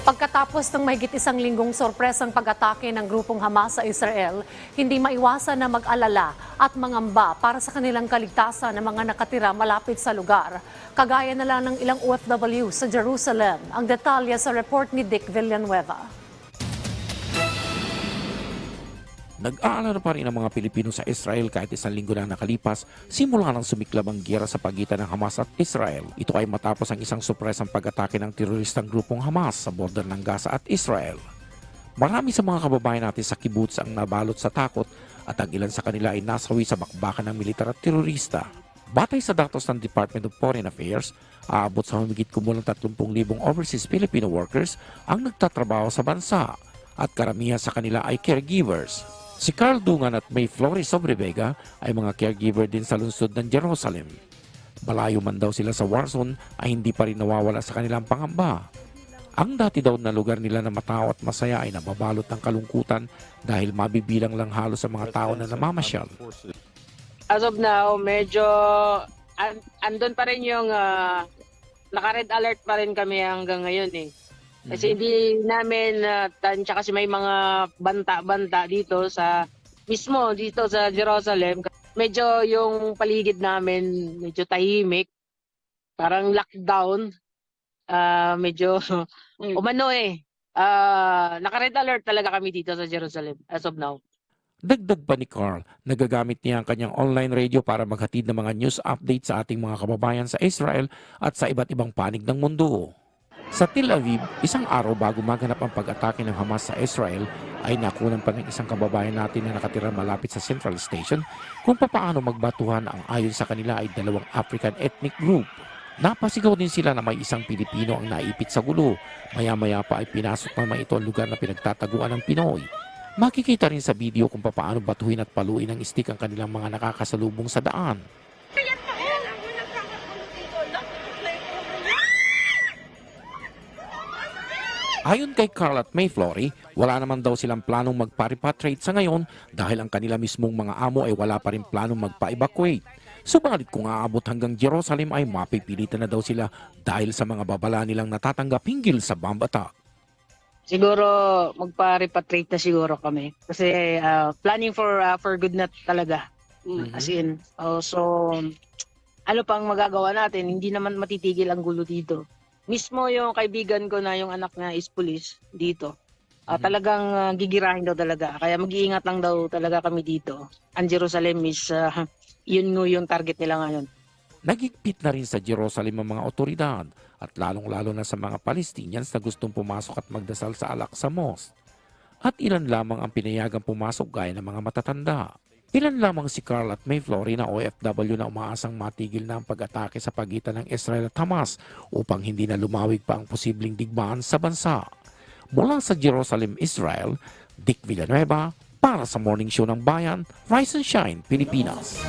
Pagkatapos ng mahigit isang linggong sorpresang pag-atake ng grupong Hamas sa Israel, hindi maiwasan na mag-alala at mangamba para sa kanilang kaligtasan ng mga nakatira malapit sa lugar. Kagaya na lang ng ilang OFW sa Jerusalem. Ang detalye sa report ni Dick Villanueva. Nag-aalala pa rin ang mga Pilipino sa Israel kahit isang linggo na nakalipas simula nang sumiklab ang giyera sa pagitan ng Hamas at Israel. Ito ay matapos ang isang surpresang pag-atake ng teroristang grupong Hamas sa border ng Gaza at Israel. Marami sa mga kababayan natin sa kibbutz ang nabalot sa takot at ang ilan sa kanila ay nasawi sa bakbakan ng militar at terorista. Batay sa datos ng Department of Foreign Affairs, aabot sa humigit kumulang 30,000 overseas Filipino workers ang nagtatrabaho sa bansa at karamihan sa kanila ay caregivers. Si Carl Dungan at May Flores Sobrevega ay mga caregiver din sa lungsod ng Jerusalem. Malayo man daw sila sa war zone ay hindi pa rin nawawala sa kanilang pangamba. Ang dati daw na lugar nila na matao at masaya ay nababalot ng kalungkutan dahil mabibilang lang halos sa mga tao na namamasyal. As of now, medyo andun pa rin yung naka-red alert pa rin kami hanggang ngayon eh. Kasi hindi namin tansya kasi may mga banta-banta dito dito sa Jerusalem. Medyo yung paligid namin medyo tahimik. Parang lockdown. Medyo umano eh. Naka-red alert talaga kami dito sa Jerusalem as of now. Dagdag pa ni Carl, nagagamit niya ang kanyang online radio para maghatid ng mga news update sa ating mga kababayan sa Israel at sa iba't ibang panig ng mundo. Sa Tel Aviv, isang araw bago maganap ang pag-atake ng Hamas sa Israel, ay nakunan pa ng isang kababayan natin na nakatira malapit sa Central Station kung papaano magbatuhan ang ayon sa kanila ay dalawang African ethnic group. Napasigaw din sila na may isang Pilipino ang naipit sa gulo. Maya-maya pa ay pinasok naman ito ang lugar na pinagtataguan ng Pinoy. Makikita rin sa video kung papaano batuhin at paluin ng stick ang kanilang mga nakakasalubong sa daan. Ayon kay Carl at May Flory, wala naman daw silang planong magpa-repatriate sa ngayon dahil ang kanila mismong mga amo ay wala pa rin planong magpa-evacuate. Subalit kung aabot hanggang Jerusalem ay mapipilitan na daw sila dahil sa mga babala nilang natatanggap hinggil sa bomb attack. Siguro magpa-repatriate na siguro kami kasi planning for good na talaga. As in, so ano pang magagawa natin, hindi naman matitigil ang gulo dito. Mismo yung kaibigan ko na yung anak niya is police dito. Talagang gigirahin daw talaga. Kaya mag-iingat lang daw talaga kami dito. Ang Jerusalem is yun yung target nila ngayon. Nagigpit na rin sa Jerusalem ang mga otoridad at lalong-lalo na sa mga Palestinians na gustong pumasok at magdasal sa Al-Aqsa Mosque. At ilan lamang ang pinayagang pumasok gaya ng mga matatanda. Ilan lamang si Carl at May Flory na OFW na umaasang matigil na ang pag-atake sa pagitan ng Israel at Hamas upang hindi na lumawig pa ang posibleng digmaan sa bansa. Mula sa Jerusalem, Israel, Dick Villanueva para sa Morning Show ng Bayan, Rise and Shine, Pilipinas.